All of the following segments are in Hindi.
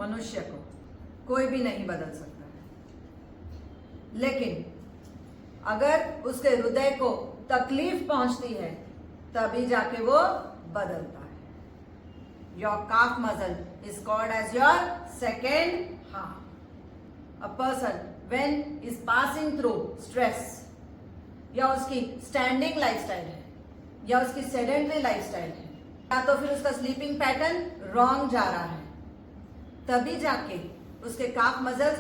मनुष्य को कोई भी नहीं बदल सकता है, लेकिन अगर उसके हृदय को तकलीफ पहुंचती है तभी जाके वो बदलता है। Your calf muscle is called as your second heart. A person when is passing through stress, या उसकी स्टैंडिंग लाइफस्टाइल है या उसकी सेडेंटरी लाइफस्टाइल है, या तो फिर उसका स्लीपिंग पैटर्न रॉन्ग जा रहा है, तभी जाके उसके काफ मसल्स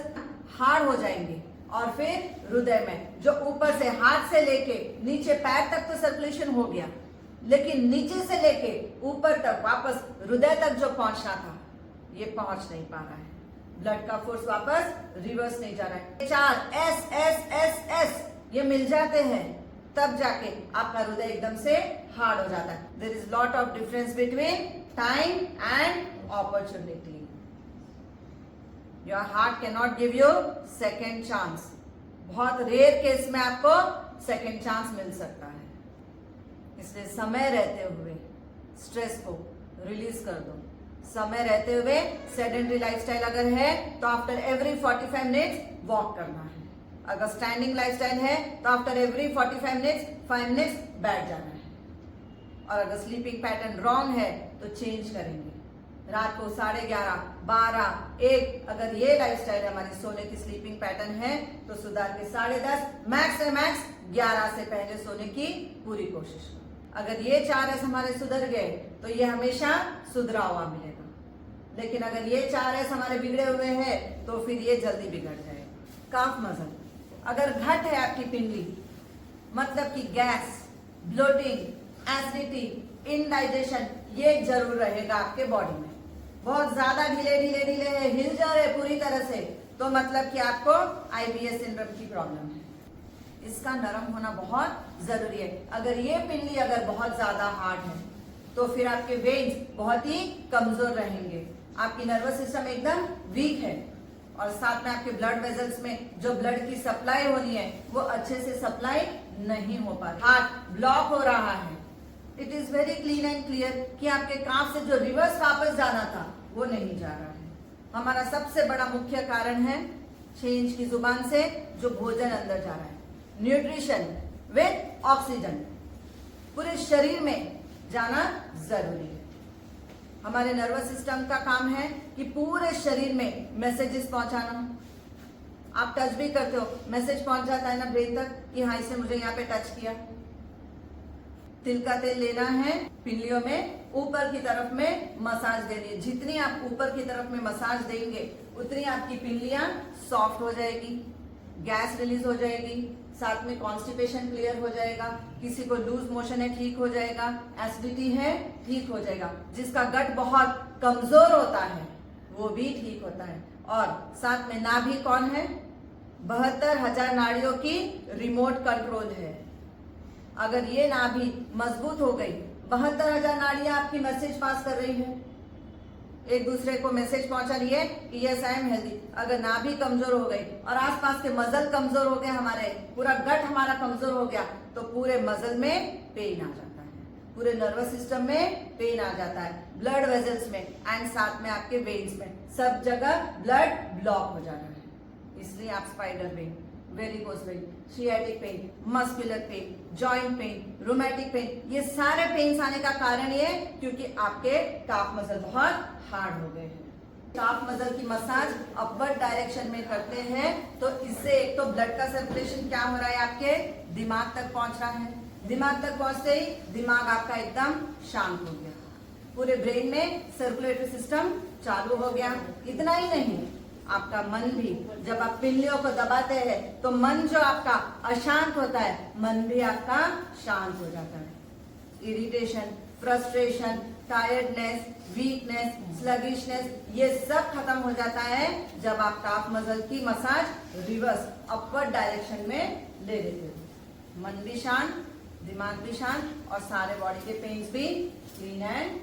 हार्ड हो जाएंगे और फिर हृदय में जो ऊपर से हाथ से लेके नीचे पैर तक तो सर्कुलेशन हो गया, लेकिन नीचे से लेके ऊपर तक वापस हृदय तक जो पहुंचना था ये पहुंच नहीं पा रहा है। ब्लड का फोर्स वापस रिवर्स नहीं जा रहा है। 4 एस एस एस एस ये मिल जाते हैं तब जाके आपका हृदय एकदम से हार्ड हो जाता है। There is lot of difference between time and opportunity. Your heart can not give you second chance. बहुत रेयर केस में आपको सेकेंड चांस मिल सकता है, इसलिए समय रहते हुए स्ट्रेस को रिलीज कर दो। समय रहते हुए सेडेंटरी लाइफस्टाइल अगर है तो आफ्टर एवरी 45 मिनट्स वॉक करना है। अगर स्टैंडिंग लाइफस्टाइल है तो आफ्टर एवरी 45 मिनट्स 5 मिनट्स बैठ जाना है। और अगर स्लीपिंग पैटर्न रॉन्ग है तो चेंज करेंगे। रात को 11:30, 12, 1 अगर ये लाइफस्टाइल हमारी सोने की स्लीपिंग पैटर्न है तो सुधार के 10:30 मैक्स से मैक्स 11 से पहले सोने की पूरी कोशिश करो। अगर ये 4 एस हमारे सुधर गए तो ये हमेशा सुधरा हुआ मिलेगा, लेकिन अगर ये 4 एस हमारे बिगड़े हुए हैं तो फिर ये जल्दी बिगड़ जाएगा। काफ मसल अगर घट है आपकी पिंडली, मतलब कि गैस, ब्लोटिंग, एसिडिटी, इनडाइजेशन ये जरूर रहेगा आपके बॉडी में। बहुत ज्यादा ढीले ढीले ढीले है, हिल जा रहे पूरी तरह से, तो मतलब कि आपको आईबीएस सिंड्रोम की प्रॉब्लम है। इसका नरम होना बहुत जरूरी है। अगर ये पिंडली अगर बहुत ज्यादा हार्ड है तो फिर आपके वेन्स बहुत ही कमजोर रहेंगे, आपकी नर्वस सिस्टम एकदम वीक है, और साथ में आपके ब्लड वेजल्स में जो ब्लड की सप्लाई होनी है वो अच्छे से सप्लाई नहीं हो पा रही, हार्ट ब्लॉक हो रहा है। It is very clean and clear कि आपके काफ से जो रिवर्स वापस जाना था वो नहीं जा रहा है। हमारा सबसे बड़ा मुख्य कारण है चेंज की जुबान से जो भोजन अंदर जा रहा है। न्यूट्रिशन विद ऑक्सीजन पूरे शरीर में जाना जरूरी है। हमारे नर्वस सिस्टम का काम है कि पूरे शरीर में मैसेजेस पहुंचाना। आप टच भी करते हो, मैसेज पहुंच जाता है ना ब्रेन तक कि हाँ इसने मुझे यहाँ पे टच किया। तिल का तेल लेना है, पिंडलियों में ऊपर की तरफ में मसाज देनी है। जितनी आप ऊपर की तरफ में मसाज देंगे उतनी आपकी पिंडलियां सॉफ्ट हो जाएगी, गैस रिलीज हो जाएगी, साथ में कॉन्स्टिपेशन क्लियर हो जाएगा, किसी को लूज मोशन है ठीक हो जाएगा, एसिडिटी है ठीक हो जाएगा, जिसका गट बहुत कमजोर होता है वो भी ठीक होता है। और साथ में नाभि कौन है? 72,000 नाड़ियों की रिमोट कंट्रोल है। अगर ये नाभि मजबूत हो गई, 72,000 नाड़ियां आपकी मैसेज पास कर रही है, एक दूसरे को मैसेज पहुंचा रही है कि यस आई एम हेल्दी। अगर नाभि कमजोर हो गई और आसपास के मसल कमजोर हो गए, हमारे पूरा गट हमारा कमजोर हो गया, तो पूरे मसल में पेन आ जाता है, पूरे नर्वस सिस्टम में पेन आ जाता है, ब्लड वेजल्स में एंड साथ में आपके वेन्स में, सब जगह ब्लड ब्लॉक हो जा रहा है। इसलिए आप spider pain, varicose pain, sciatic pain, muscular pain, joint pain, rheumatic pain, ये सारे पेन्स आने का कारण ये क्योंकि आपके काफ मसल बहुत हार्ड हो गए हैं। काफ मसल की मसाज अपवर्ड डायरेक्शन में करते हैं तो इससे एक तो ब्लड का सर्कुलेशन क्या हो रहा है, आपके दिमाग तक पहुंच रहा है। दिमाग तक पहुंचते ही दिमाग आपका एकदम शांत हो गया, पूरे ब्रेन में सर्कुलेटरी सिस्टम चालू हो गया। इतना ही नहीं, आपका मन भी, जब आप पिंडलियों को दबाते हैं तो मन जो आपका अशांत होता है, मन भी आपका शांत हो जाता है। Irritation, frustration, tiredness, weakness, sluggishness, ये सब खत्म हो जाता है जब आप काफ मसल की मसाज रिवर्स अपवर्ड डायरेक्शन में ले लेते हो। मन भी शांत, दिमाग भी शांत और सारे बॉडी के पेन्स भी क्लीन एंड